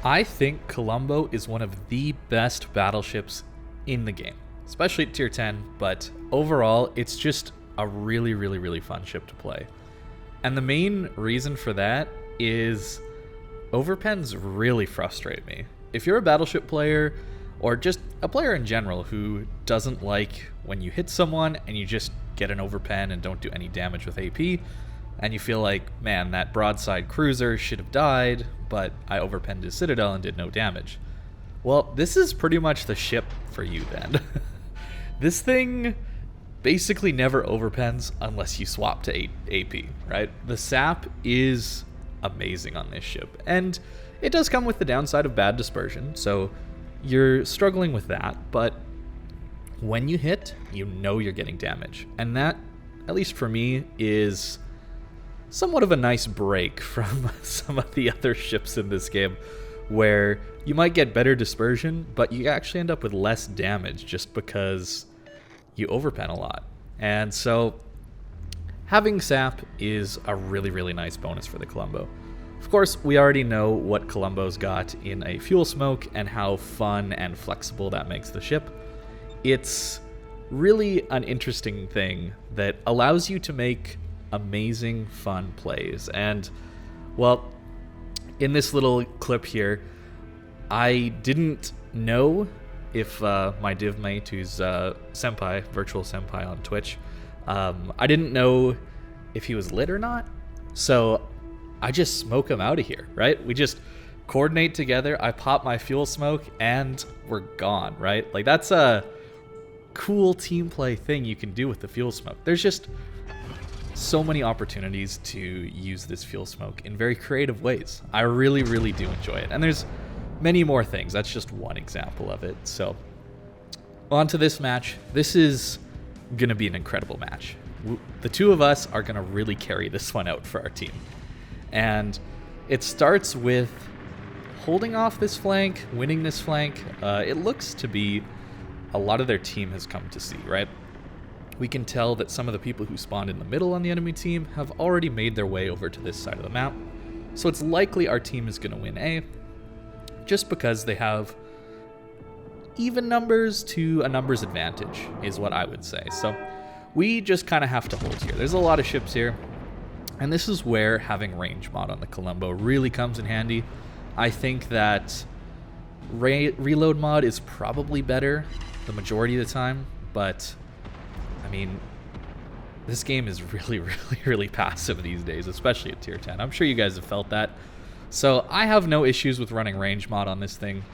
I think Colombo is one of the best battleships in the game, especially at tier 10, but overall, it's just a really, really, really fun ship to play. And the main reason for that is Overpens really frustrate me. If you're a battleship player, or just a player in general who doesn't like when you hit someone and you just get an overpen and don't do any damage with AP, and you feel like, man, that broadside cruiser should have died, but I overpenned his citadel and did no damage. Well, this is pretty much the ship for you then. This thing basically never overpens unless you swap to AP, right? The sap is amazing on this ship, and it does come with the downside of bad dispersion, so you're struggling with that, but when you hit, you know you're getting damage. And that, at least for me, is somewhat of a nice break from some of the other ships in this game, where you might get better dispersion, but you actually end up with less damage just because you overpen a lot. And so having sap is a really, really nice bonus for the Colombo. Of course, we already know what Colombo's got in a fuel smoke and how fun and flexible that makes the ship. It's really an interesting thing that allows you to make amazing, fun plays. And, well, in this little clip here, I didn't know if my div mate, who's senpai, virtual senpai on Twitch, I didn't know if he was lit or not. So I just smoke him out of here, right? We just coordinate together. I pop my fuel smoke and we're gone, right? Like, that's a cool team play thing you can do with the fuel smoke. There's just so many opportunities to use this fuel smoke in very creative ways. I really, really do enjoy it. And there's many more things. That's just one example of it. So on to this match. This is going to be an incredible match. The two of us are going to really carry this one out for our team. And it starts with holding off this flank, winning this flank. It looks to be a lot of their team has come to see, right? We can tell that some of the people who spawned in the middle on the enemy team have already made their way over to this side of the map. So it's likely our team is going to win A, just because they have even numbers to a numbers advantage, is what I would say. So we just kind of have to hold here. There's a lot of ships here. And this is where having range mod on the Colombo really comes in handy. I think that reload mod is probably better the majority of the time, but I mean, this game is really, really, really passive these days, especially at tier 10. I'm sure you guys have felt that. So I have no issues with running range mod on this thing.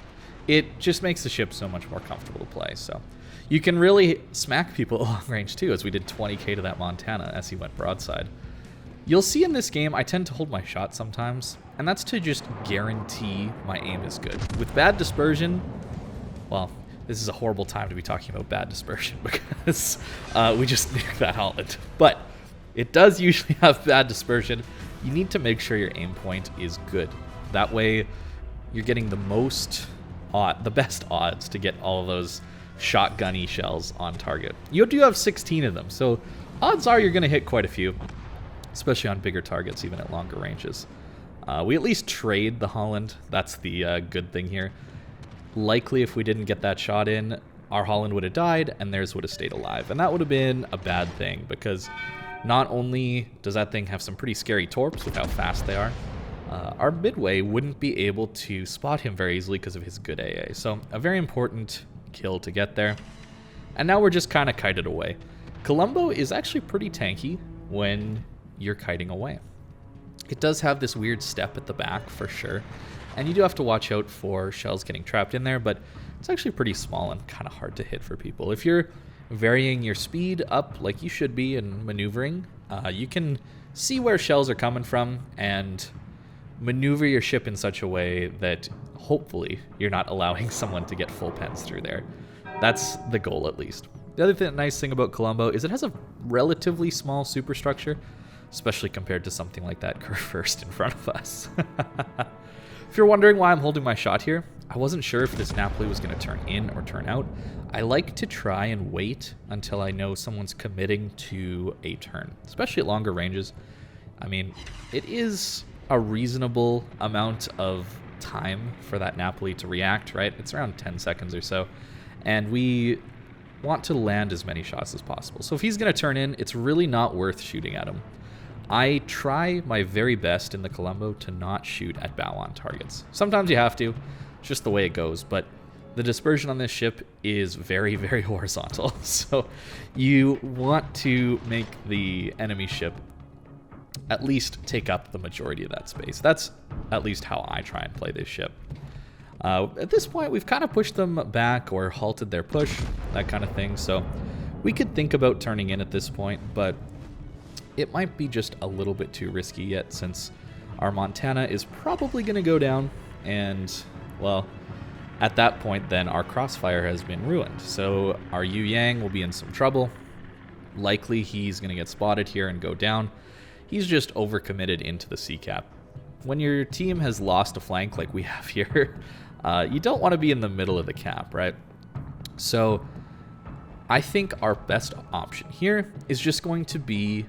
It just makes the ship so much more comfortable to play. So you can really smack people along range too, as we did 20k to that Montana as he went broadside. You'll see in this game, I tend to hold my shot sometimes, and that's to just guarantee my aim is good. With bad dispersion, well, this is a horrible time to be talking about bad dispersion because we just nuked that Holland. But it does usually have bad dispersion. You need to make sure your aim point is good. That way, you're getting the best odds to get all of those shotgunny shells on target. You do have 16 of them, so odds are you're going to hit quite a few, especially on bigger targets, even at longer ranges. We at least trade the Holland. That's the good thing here. Likely, if we didn't get that shot in, our Holland would have died, and theirs would have stayed alive. And that would have been a bad thing, because not only does that thing have some pretty scary torps with how fast they are, our midway wouldn't be able to spot him very easily because of his good AA. So a very important kill to get there. And now we're just kind of kited away. Colombo is actually pretty tanky when you're kiting away. It does have this weird step at the back for sure, and you do have to watch out for shells getting trapped in there, but it's actually pretty small and kind of hard to hit for people. If you're varying your speed up like you should be and maneuvering, you can see where shells are coming from and maneuver your ship in such a way that hopefully you're not allowing someone to get full pens through there. That's the goal, at least. The other nice thing about Colombo is it has a relatively small superstructure, especially compared to something like that curve first in front of us. If you're wondering why I'm holding my shot here, I wasn't sure if this Napoli was going to turn in or turn out. I like to try and wait until I know someone's committing to a turn, especially at longer ranges. I mean, it is a reasonable amount of time for that Napoli to react, right? It's around 10 seconds or so. And we want to land as many shots as possible. So if he's going to turn in, it's really not worth shooting at him. I try my very best in the Colombo to not shoot at bow-on targets. Sometimes you have to. It's just the way it goes. But the dispersion on this ship is very, very horizontal. So you want to make the enemy ship at least take up the majority of that space. That's at least how I try and play this ship. At this point, we've kind of pushed them back or halted their push, that kind of thing. So we could think about turning in at this point, but it might be just a little bit too risky yet, since our Montana is probably going to go down, and, well, at that point, then our crossfire has been ruined. So our Yu Yang will be in some trouble. Likely he's going to get spotted here and go down. He's just overcommitted into the C cap. When your team has lost a flank like we have here, you don't want to be in the middle of the cap, right? So I think our best option here is just going to be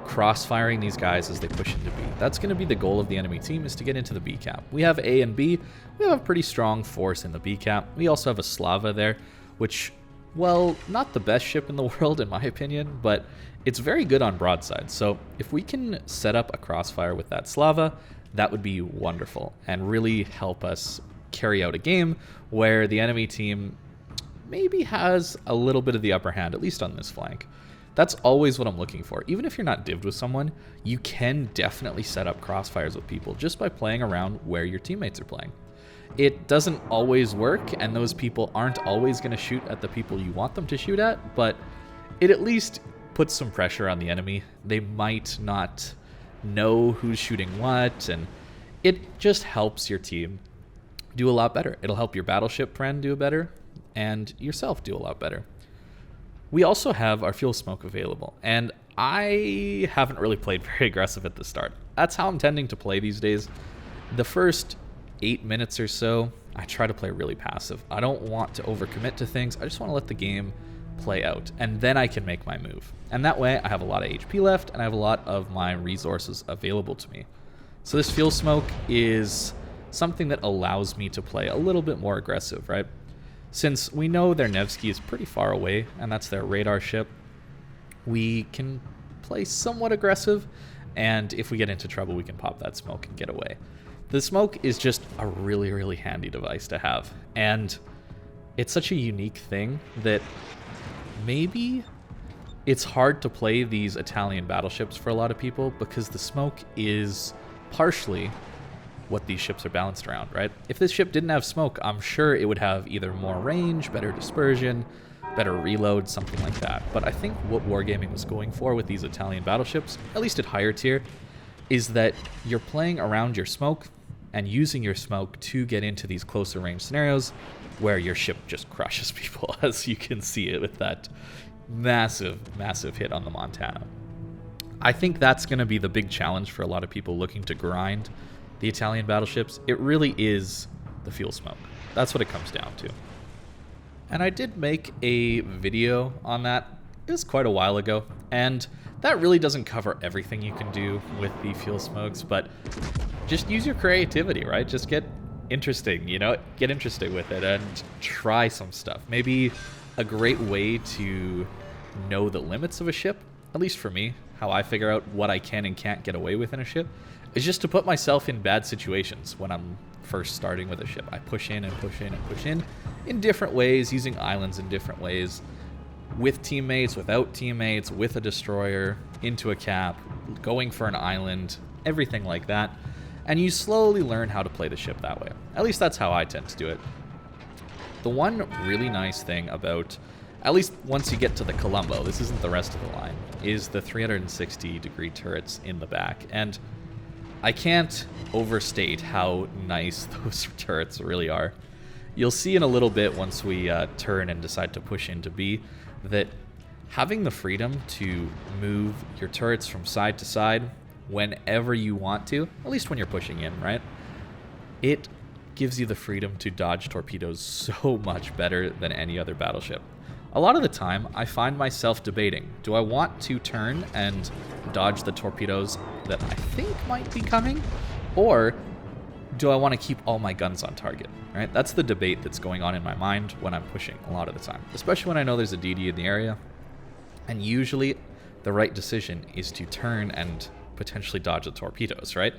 cross-firing these guys as they push into B. That's going to be the goal of the enemy team, is to get into the B cap. We have A and B. We have a pretty strong force in the B cap. We also have a Slava there, which, well, not the best ship in the world in my opinion, but it's very good on broadside. So if we can set up a crossfire with that Slava, that would be wonderful and really help us carry out a game where the enemy team maybe has a little bit of the upper hand, at least on this flank. That's always what I'm looking for. Even if you're not divved with someone, you can definitely set up crossfires with people just by playing around where your teammates are playing. It doesn't always work, and those people aren't always going to shoot at the people you want them to shoot at, but it at least puts some pressure on the enemy. They might not know who's shooting what, and it just helps your team do a lot better. It'll help your battleship friend do better, and yourself do a lot better. We also have our fuel smoke available, and I haven't really played very aggressive at the start. That's how I'm tending to play these days. The first 8 minutes or so, I try to play really passive. I don't want to overcommit to things. I just want to let the game play out, and then I can make my move. And that way, I have a lot of HP left, and I have a lot of my resources available to me. So this fuel smoke is something that allows me to play a little bit more aggressive, right? Since we know their Nevsky is pretty far away, and that's their radar ship, we can play somewhat aggressive, and if we get into trouble, we can pop that smoke and get away. The smoke is just a really, really handy device to have, and it's such a unique thing that maybe it's hard to play these Italian battleships for a lot of people, because the smoke is partially what these ships are balanced around, right? If this ship didn't have smoke, I'm sure it would have either more range, better dispersion, better reload, something like that. But I think what Wargaming was going for with these Italian battleships, at least at higher tier, is that you're playing around your smoke and using your smoke to get into these closer range scenarios where your ship just crushes people, as you can see it with that massive, massive hit on the Montana. I think that's going to be the big challenge for a lot of people looking to grind the Italian battleships. It really is the fuel smoke. That's what it comes down to. And I did make a video on that. It was quite a while ago, and that really doesn't cover everything you can do with the fuel smokes, but just use your creativity, right? Just get interesting, get interested with it and try some stuff. Maybe a great way to know the limits of a ship, at least for me, how I figure out what I can and can't get away with in a ship, is just to put myself in bad situations when I'm first starting with a ship. I push in and push in and push in different ways, using islands in different ways, with teammates, without teammates, with a destroyer, into a cap, going for an island, everything like that. And you slowly learn how to play the ship that way. At least that's how I tend to do it. The one really nice thing about, at least once you get to the Colombo, this isn't the rest of the line, is the 360-degree turrets in the back. And I can't overstate how nice those turrets really are. You'll see in a little bit once we turn and decide to push into B that having the freedom to move your turrets from side to side whenever you want to, at least when you're pushing in, right? It gives you the freedom to dodge torpedoes so much better than any other battleship. A lot of the time, I find myself debating, do I want to turn and dodge the torpedoes that I think might be coming? Or do I want to keep all my guns on target, right? That's the debate that's going on in my mind when I'm pushing a lot of the time, especially when I know there's a DD in the area. And usually the right decision is to turn and potentially dodge the torpedoes, right?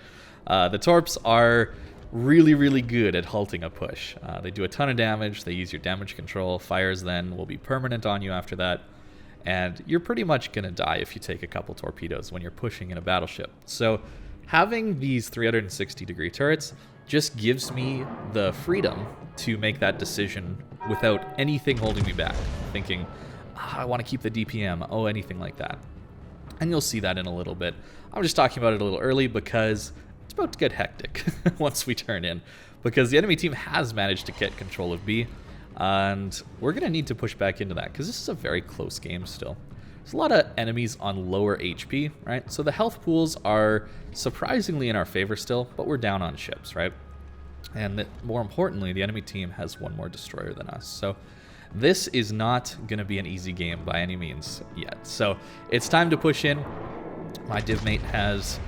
The torps are really, really good at halting a push. They do a ton of damage. They use your damage control. Fires then will be permanent on you after that. And you're pretty much going to die if you take a couple torpedoes when you're pushing in a battleship. So having these 360-degree turrets just gives me the freedom to make that decision without anything holding me back. Thinking, I want to keep the DPM, anything like that. And you'll see that in a little bit. I'm just talking about it a little early because it's about to get hectic once we turn in. Because the enemy team has managed to get control of B. And we're going to need to push back into that because this is a very close game still. There's a lot of enemies on lower HP, right? So the health pools are surprisingly in our favor still, but we're down on ships, right? And more importantly, the enemy team has one more destroyer than us. So this is not going to be an easy game by any means yet. So it's time to push in. My div mate has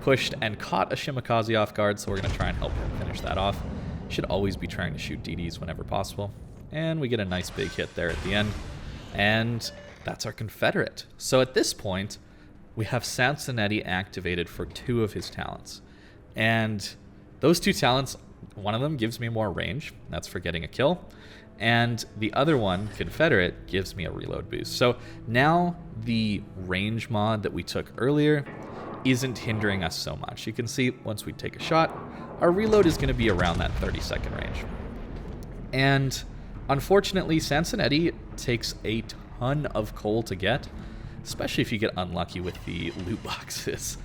pushed and caught a Shimakaze off guard, so we're going to try and help him finish that off. Should always be trying to shoot DDs whenever possible. And we get a nice big hit there at the end. And that's our Confederate. So at this point, we have Sansonetti activated for 2 of his talents. And those 2 talents, one of them gives me more range. That's for getting a kill. And the other one, Confederate, gives me a reload boost. So now the range mod that we took earlier isn't hindering us so much. You can see once we take a shot, our reload is going to be around that 30-second range. And unfortunately, Sansonetti takes a ton of coal to get, especially if you get unlucky with the loot boxes.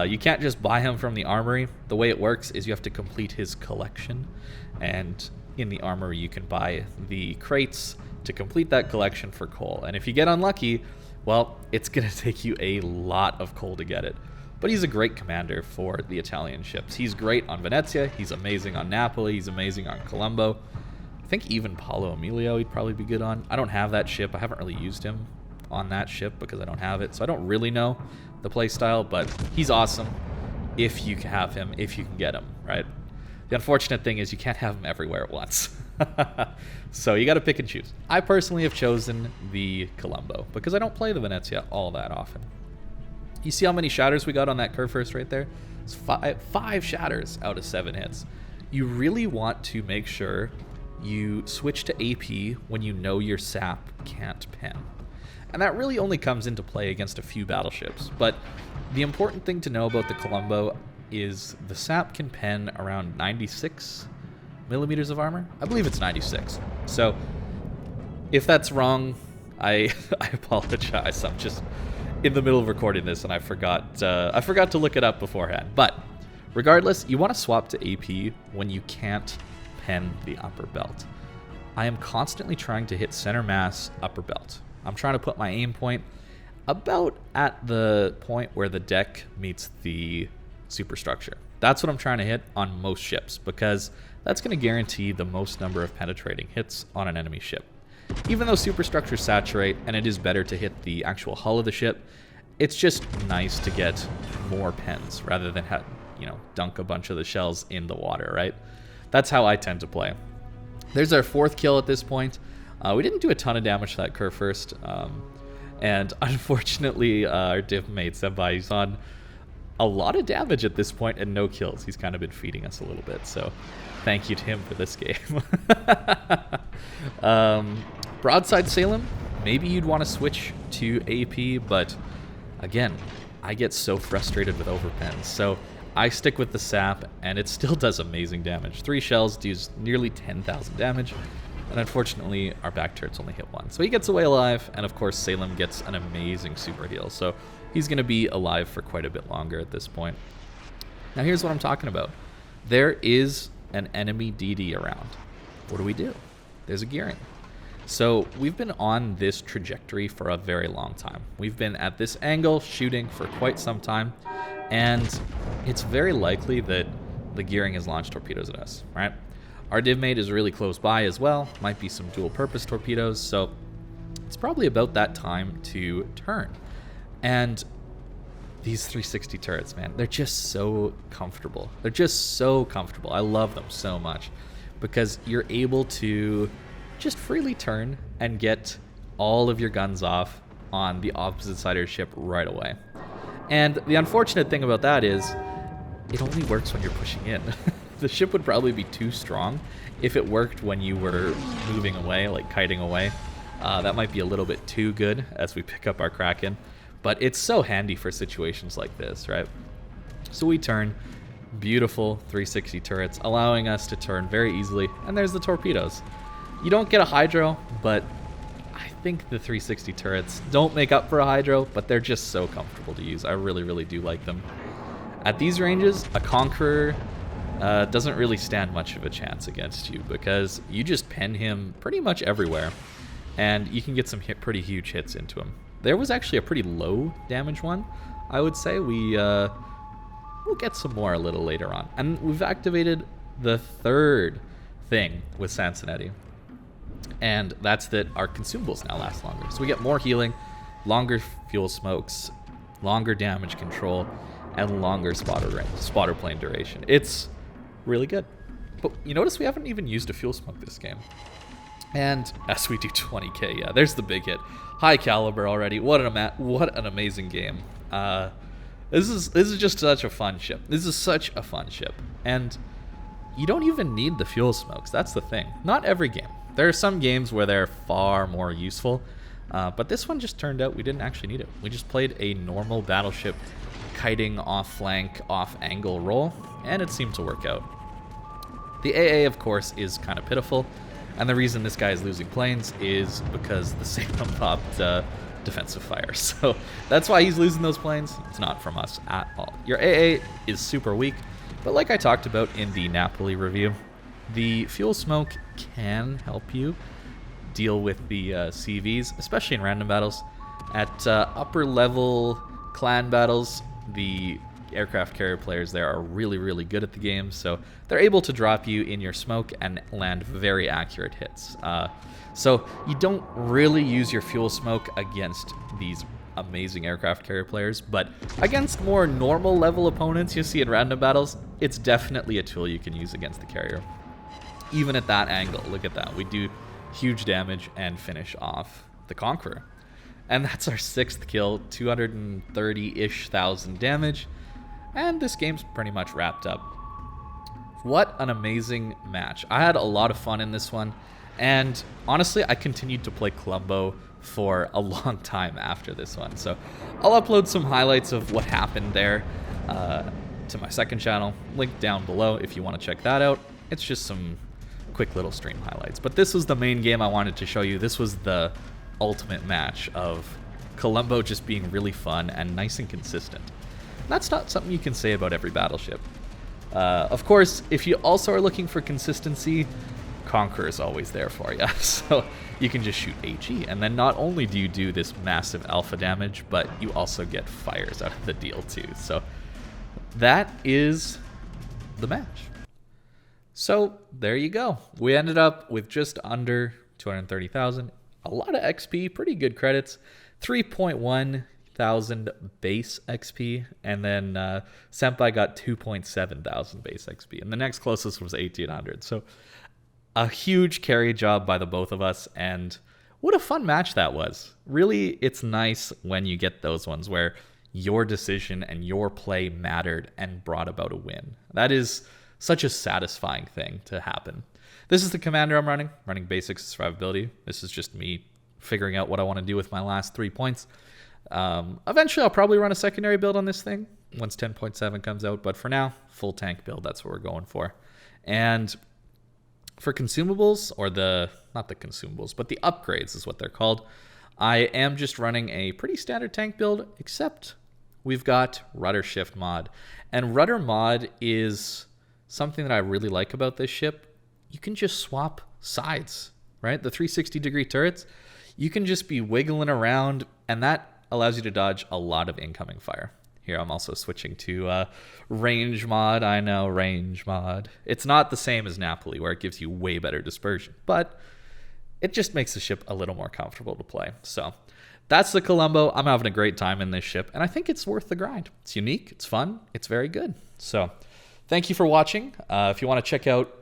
You can't just buy him from the armory. The way it works is you have to complete his collection, and in the armory you can buy the crates to complete that collection for coal. And if you get unlucky, well, it's going to take you a lot of coal to get it. But he's a great commander for the Italian ships. He's great on Venezia, he's amazing on Napoli, he's amazing on Colombo. I think even Paolo Emilio he'd probably be good on. I don't have that ship. I haven't really used him on that ship because I don't have it, so I don't really know the playstyle, but he's awesome if you can have him, if you can get him, right? The unfortunate thing is you can't have him everywhere at once. So you got to pick and choose. I personally have chosen the Colombo because I don't play the Venezia all that often. You see how many shatters we got on that curve first right there? It's five shatters out of 7 hits. You really want to make sure you switch to AP when you know your sap can't pen. And that really only comes into play against a few battleships. But the important thing to know about the Colombo is the sap can pen around 96 millimeters of armor. I believe it's 96. So if that's wrong, I apologize. I'm just in the middle of recording this and I forgot to look it up beforehand. But regardless, you want to swap to AP when you can't pen the upper belt. I am constantly trying to hit center mass upper belt. I'm trying to put my aim point about at the point where the deck meets the superstructure. That's what I'm trying to hit on most ships because that's going to guarantee the most number of penetrating hits on an enemy ship. Even though superstructures saturate and it is better to hit the actual hull of the ship, it's just nice to get more pens rather than dunk a bunch of the shells in the water, right? That's how I tend to play. There's our 4th kill at this point. We didn't do a ton of damage to that curve first, and unfortunately our div mate Senpai, he's on a lot of damage at this point and no kills. He's kind of been feeding us a little bit, so thank you to him for this game. Broadside Salem, maybe you'd want to switch to AP, but again, I get so frustrated with Overpens, so I stick with the sap, and it still does amazing damage. 3 shells does nearly 10,000 damage, and unfortunately, our back turrets only hit 1. So he gets away alive, and of course, Salem gets an amazing super heal, so he's going to be alive for quite a bit longer at this point. Now here's what I'm talking about. There is an enemy DD around. What do? There's a gearing. So we've been on this trajectory for a very long time. We've been at this angle shooting for quite some time, and it's very likely that the gearing has launched torpedoes at us, right? Our div mate is really close by as well. Might be some dual purpose torpedoes, so it's probably about that time to turn. And These 360 turrets, man, they're just so comfortable. They're just so comfortable. I love them so much because you're able to just freely turn and get all of your guns off on the opposite side of your ship right away. And the unfortunate thing about that is it only works when you're pushing in. The ship would probably be too strong if it worked when you were moving away, like kiting away. That might be a little bit too good as we pick up our Kraken. But it's so handy for situations like this, right? So we turn, beautiful 360 turrets, allowing us to turn very easily. And there's the torpedoes. You don't get a hydro, but I think the 360 turrets don't make up for a hydro, but they're just so comfortable to use. I really, really do like them. At these ranges, a Conqueror doesn't really stand much of a chance against you because you just pin him pretty much everywhere. And you can get some pretty huge hits into him. There was actually a pretty low damage one, I would say. We'll get some more a little later on. And we've activated the third thing with Sansonetti. And that's that our consumables now last longer. So we get more healing, longer fuel smokes, longer damage control, and longer spotter plane duration. It's really good. But you notice we haven't even used a fuel smoke this game. And as we do 20k, yeah, there's the big hit. High caliber already. What an amazing game. This is just such a fun ship. This is such a fun ship. And you don't even need the fuel smokes. That's the thing. Not every game. There are some games where they're far more useful. But this one just turned out we didn't actually need it. We just played a normal battleship kiting off flank, off angle roll. And it seemed to work out. The AA, of course, is kind of pitiful. And the reason this guy is losing planes is because the Salem popped defensive fire. So that's why he's losing those planes. It's not from us at all. Your AA is super weak, but like I talked about in the Napoli review, the fuel smoke can help you deal with the CVs, especially in random battles. At upper level clan battles, the aircraft carrier players there are really, really good at the game, so they're able to drop you in your smoke and land very accurate hits. So you don't really use your fuel smoke against these amazing aircraft carrier players, but against more normal level opponents you see in random battles, it's definitely a tool you can use against the carrier. Even at that angle, look at that. We do huge damage and finish off the Conqueror. And that's our 6th kill, 230-ish thousand damage. And this game's pretty much wrapped up. What an amazing match. I had a lot of fun in this one. And honestly, I continued to play Colombo for a long time after this one. So I'll upload some highlights of what happened there to my second channel. Link down below if you want to check that out. It's just some quick little stream highlights. But this was the main game I wanted to show you. This was the ultimate match of Colombo just being really fun and nice and consistent. That's not something you can say about every battleship. Of course, if you also are looking for consistency, Conqueror is always there for you. So you can just shoot HE, and then not only do you do this massive alpha damage, but you also get fires out of the deal too. So that is the match. So there you go. We ended up with just under 230,000. A lot of XP, pretty good credits. 3.1 thousand base XP, and then Senpai got 2.7 thousand base XP, and the next closest was 1800. So a huge carry job by the both of us, and what a fun match that was. Really, it's nice when you get those ones where your decision and your play mattered and brought about a win. That is such a satisfying thing to happen. This is the commander I'm running basics survivability. This is just me figuring out what I want to do with my last 3 points. Eventually I'll probably run a secondary build on this thing once 10.7 comes out, but for now, full tank build, that's what we're going for. And for consumables, or not the consumables, but the upgrades is what they're called, I am just running a pretty standard tank build, except we've got rudder shift mod. And rudder mod is something that I really like about this ship. You can just swap sides, right? The 360-degree turrets, you can just be wiggling around, and that allows you to dodge a lot of incoming fire. Here, I'm also switching to range mod. I know, range mod. It's not the same as Napoli, where it gives you way better dispersion, but it just makes the ship a little more comfortable to play. So that's the Colombo. I'm having a great time in this ship, and I think it's worth the grind. It's unique, it's fun, it's very good. So thank you for watching. If you want to check out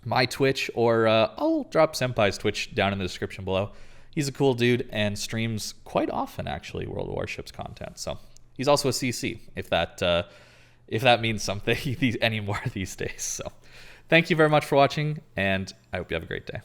my Twitch, or I'll drop Senpai's Twitch down in the description below. He's a cool dude and streams quite often, actually, World of Warships content. So he's also a CC, if that means something anymore these days. So thank you very much for watching, and I hope you have a great day.